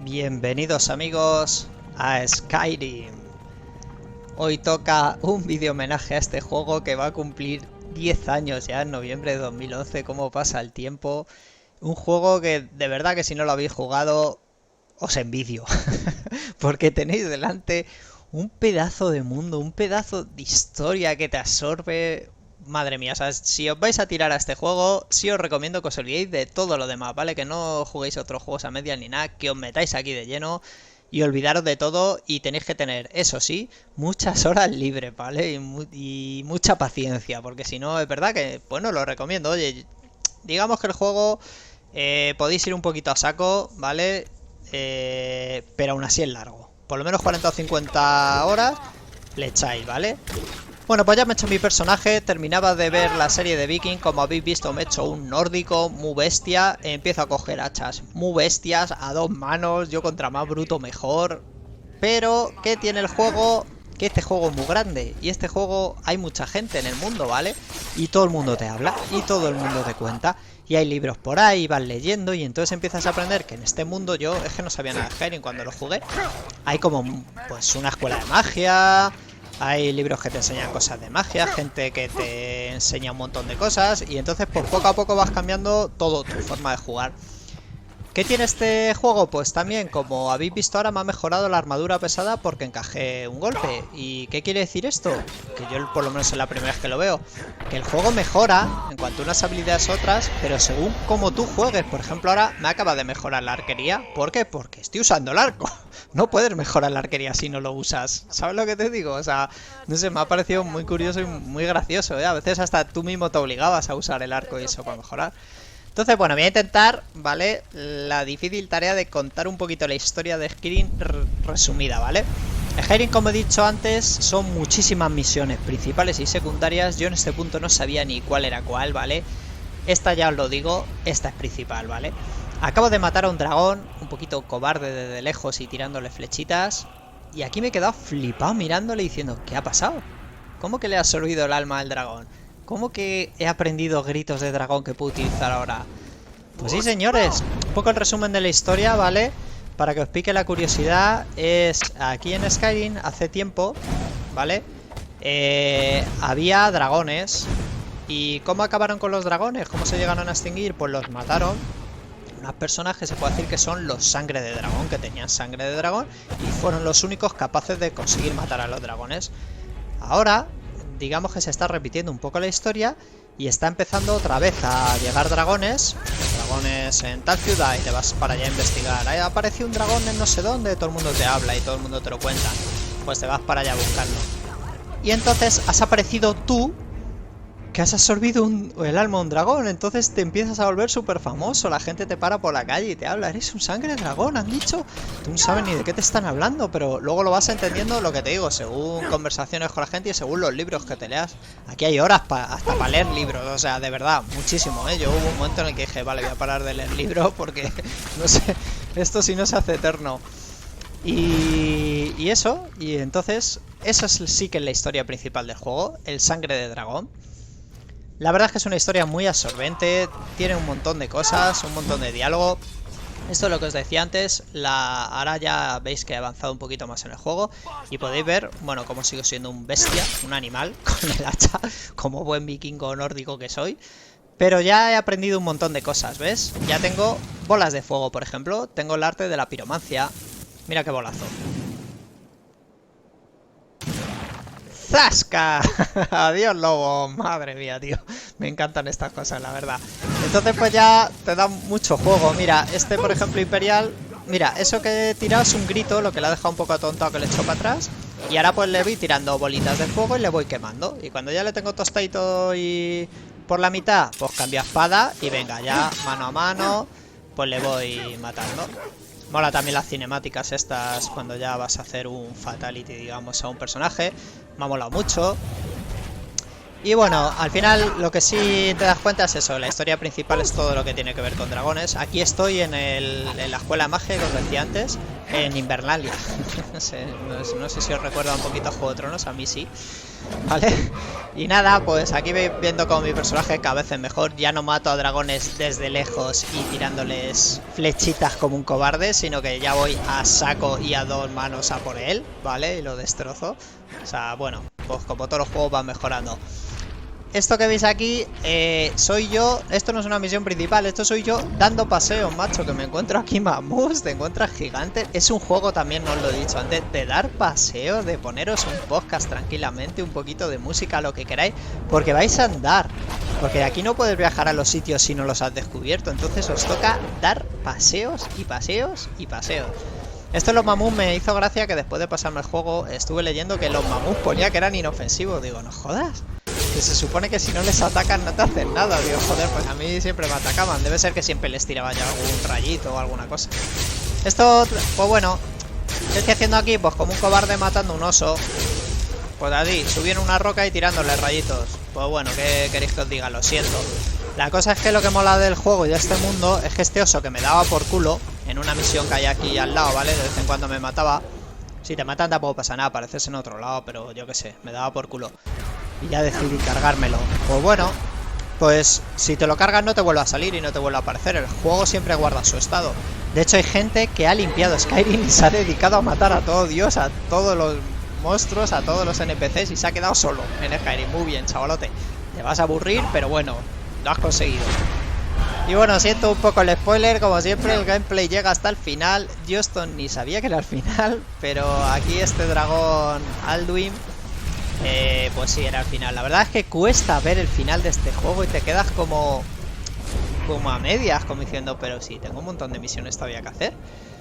Bienvenidos amigos a Skyrim. Hoy toca un vídeo homenaje a este juego que va a cumplir 10 años ya en noviembre de 2011. Cómo pasa el tiempo. Un juego que de verdad que si no lo habéis jugado os envidio. Porque tenéis delante un pedazo de mundo, un pedazo de historia que te absorbe. Madre mía, o sea, si os vais a tirar a este juego, sí os recomiendo que os olvidéis de todo lo demás, ¿vale? Que no juguéis otros juegos a medias ni nada, que os metáis aquí de lleno y olvidaros de todo y tenéis que tener, eso sí, muchas horas libres, ¿vale? Y mucha paciencia, porque si no, es verdad que, bueno, lo recomiendo. Oye, digamos que el juego podéis ir un poquito a saco, ¿vale? Pero aún así es largo. Por lo menos 40 o 50 horas le echáis, ¿vale? Bueno, pues ya me he hecho mi personaje, terminaba de ver la serie de Viking, como habéis visto me he hecho un nórdico muy bestia, empiezo a coger hachas muy bestias, a dos manos, yo contra más bruto mejor. Pero, ¿qué tiene el juego? Que este juego es muy grande, y este juego hay mucha gente en el mundo, ¿vale? Y todo el mundo te habla, y todo el mundo te cuenta, y hay libros por ahí, vas leyendo, y entonces empiezas a aprender que en este mundo yo es que no sabía nada de Skyrim cuando lo jugué. Hay como, pues, una escuela de magia. Hay libros que te enseñan cosas de magia, gente que te enseña un montón de cosas y entonces pues poco a poco vas cambiando todo tu forma de jugar. ¿Qué tiene este juego? Pues también, como habéis visto ahora, me ha mejorado la armadura pesada porque encajé un golpe. ¿Y qué quiere decir esto? Que yo por lo menos es la primera vez que lo veo. Que el juego mejora en cuanto a unas habilidades otras, pero según como tú juegues. Por ejemplo, ahora me acaba de mejorar la arquería. ¿Por qué? Porque estoy usando el arco. No puedes mejorar la arquería si no lo usas. ¿Sabes lo que te digo? O sea, no sé, me ha parecido muy curioso y muy gracioso, ¿eh? A veces hasta tú mismo te obligabas a usar el arco y eso para mejorar. Entonces, bueno, voy a intentar, ¿vale? La difícil tarea de contar un poquito la historia de Skyrim resumida, ¿vale? Skyrim, como he dicho antes, son muchísimas misiones principales y secundarias. Yo en este punto no sabía ni cuál era cuál, ¿vale? Esta ya os lo digo, esta es principal, ¿vale? Acabo de matar a un dragón, un poquito cobarde desde lejos y tirándole flechitas. Y aquí me he quedado flipado mirándole y diciendo, ¿qué ha pasado? ¿Cómo que le ha absorbido el alma al dragón? ¿Cómo que he aprendido gritos de dragón que puedo utilizar ahora? Pues sí, señores. Un poco el resumen de la historia, ¿vale? Para que os pique la curiosidad, es aquí en Skyrim, hace tiempo, ¿vale? Había dragones. ¿Y cómo acabaron con los dragones? ¿Cómo se llegaron a extinguir? Pues los mataron unas personas que se puede decir que son los sangre de dragón, que tenían sangre de dragón y fueron los únicos capaces de conseguir matar a los dragones. Ahora, digamos que se está repitiendo un poco la historia y está empezando otra vez a llegar dragones en tal ciudad y te vas para allá a investigar. Ahí apareció un dragón en no sé dónde, todo el mundo te habla y todo el mundo te lo cuenta. Pues te vas para allá a buscarlo. Y entonces has aparecido tú, que has absorbido el alma de un dragón, entonces te empiezas a volver súper famoso, la gente te para por la calle y te habla, eres un sangre de dragón, han dicho, tú no sabes ni de qué te están hablando, pero luego lo vas entendiendo lo que te digo, según conversaciones con la gente y según los libros que te leas. Aquí hay horas hasta para leer libros, o sea, de verdad, muchísimo, ¿eh? Yo hubo un momento en el que dije, vale, voy a parar de leer libros porque, no sé, esto si no se hace eterno. Y eso, y entonces, eso sí que es la historia principal del juego, el sangre de dragón. La verdad es que es una historia muy absorbente, tiene un montón de cosas, un montón de diálogo. Esto es lo que os decía antes, ahora ya veis que he avanzado un poquito más en el juego y podéis ver, bueno, cómo sigo siendo un bestia, un animal, con el hacha, como buen vikingo nórdico que soy. Pero ya he aprendido un montón de cosas, ¿ves? Ya tengo bolas de fuego, por ejemplo, tengo el arte de la piromancia. Mira qué bolazo. ¡Zasca! Adiós, lobo. Madre mía, tío. Me encantan estas cosas, la verdad. Entonces, pues ya te da mucho juego. Mira, este, por ejemplo, Imperial. Mira, eso que he tirado es un grito, lo que le ha dejado un poco atontado que le echo para atrás. Y ahora pues le voy tirando bolitas de fuego y le voy quemando. Y cuando ya le tengo tostadito y por la mitad, pues cambio a espada. Y venga, ya mano a mano, pues le voy matando. Mola también las cinemáticas estas cuando ya vas a hacer un fatality, digamos, a un personaje. Me ha molado mucho. Y bueno, al final lo que sí te das cuenta es eso, la historia principal es todo lo que tiene que ver con dragones. Aquí estoy en la escuela de magia que os decía antes, en Invernalia. No sé si os recuerda un poquito a Juego de Tronos, a mí sí. ¿Vale? Y nada, pues aquí viendo como mi personaje cada vez es mejor. Ya no mato a dragones desde lejos y tirándoles flechitas como un cobarde, sino que ya voy a saco y a dos manos a por él, ¿vale? Y lo destrozo. O sea, bueno, pues como todos los juegos van mejorando. Esto que veis aquí, soy yo. Esto no es una misión principal, esto soy yo dando paseos, macho. Que me encuentro aquí mamus, te encuentras gigantes. Es un juego también, no os lo he dicho antes, de dar paseos, de poneros un podcast tranquilamente, un poquito de música, lo que queráis, porque vais a andar. Porque aquí no puedes viajar a los sitios si no los has descubierto. Entonces os toca dar paseos y paseos y paseos. Esto de los mamus me hizo gracia que después de pasarme el juego estuve leyendo que los mamus ponía que eran inofensivos. Digo, no jodas. Que se supone que si no les atacan no te hacen nada. Digo, joder, pues a mí siempre me atacaban. Debe ser que siempre les tiraba ya algún rayito o alguna cosa. Esto, pues bueno, ¿qué estoy haciendo aquí? Pues como un cobarde matando un oso. Pues así, subiendo una roca y tirándole rayitos. Pues bueno, ¿qué queréis que os diga? Lo siento. La cosa es que lo que mola del juego y de este mundo es que este oso que me daba por culo en una misión que hay aquí al lado, ¿vale? De vez en cuando me mataba. Si te matan tampoco pasa nada, pareces en otro lado, pero yo qué sé, me daba por culo. Y ya decidí cargármelo. Pues bueno, pues si te lo cargas no te vuelve a salir y no te vuelve a aparecer. El juego siempre guarda su estado. De hecho hay gente que ha limpiado Skyrim y se ha dedicado a matar a todo Dios, a todos los monstruos, a todos los NPCs y se ha quedado solo en Skyrim. Muy bien, chavalote. Te vas a aburrir, pero bueno, lo has conseguido. Y bueno, siento un poco el spoiler, como siempre el gameplay llega hasta el final. Yo esto ni sabía que era el final, pero aquí este dragón Alduin, pues sí, era el final. La verdad es que cuesta ver el final de este juego y te quedas como a medias, como diciendo, pero sí, tengo un montón de misiones todavía que hacer.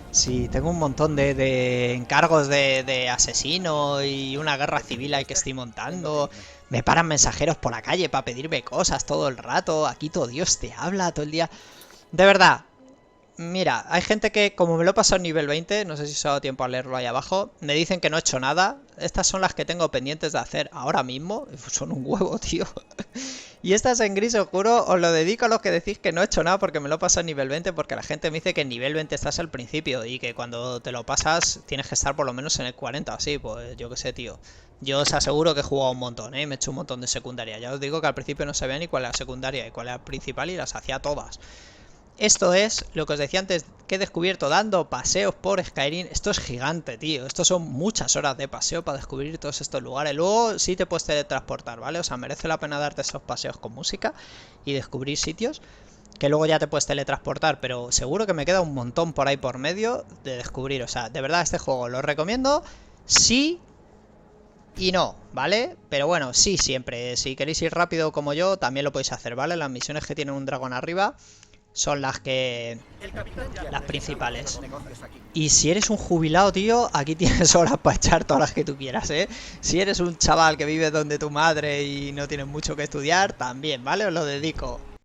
Sí, tengo un montón de encargos de asesino y una guerra civil ahí que estoy montando. Me paran mensajeros por la calle para pedirme cosas todo el rato. Aquí todo Dios te habla todo el día. De verdad, mira, hay gente que, como me lo he pasado en nivel 20, no sé si os ha dado tiempo a leerlo ahí abajo, me dicen que no he hecho nada. Estas son las que tengo pendientes de hacer ahora mismo. Son un huevo, tío. Y estas en gris oscuro os lo dedico a los que decís que no he hecho nada porque me lo he pasado en nivel 20, porque la gente me dice que en nivel 20 estás al principio y que cuando te lo pasas tienes que estar por lo menos en el 40 o así. Pues yo qué sé, tío. Yo os aseguro que he jugado un montón, ¿eh? Me he hecho un montón de secundaria. Ya os digo que al principio no sabía ni cuál era la secundaria y cuál era la principal y las hacía todas. Esto es lo que os decía antes, que he descubierto dando paseos por Skyrim. Esto es gigante, tío. Esto son muchas horas de paseo para descubrir todos estos lugares. Luego sí te puedes teletransportar, ¿vale? O sea, merece la pena darte esos paseos con música y descubrir sitios. Que luego ya te puedes teletransportar, pero seguro que me queda un montón por ahí por medio de descubrir. O sea, de verdad este juego lo recomiendo. Sí y no, ¿vale? Pero bueno, sí siempre. Si queréis ir rápido como yo, también lo podéis hacer, ¿vale? Las misiones que tienen un dragón arriba son las principales. Y si eres un jubilado, tío, aquí tienes horas para echar todas las que tú quieras, ¿eh? Si eres un chaval que vive donde tu madre y no tienes mucho que estudiar, también, ¿vale? Os lo dedico.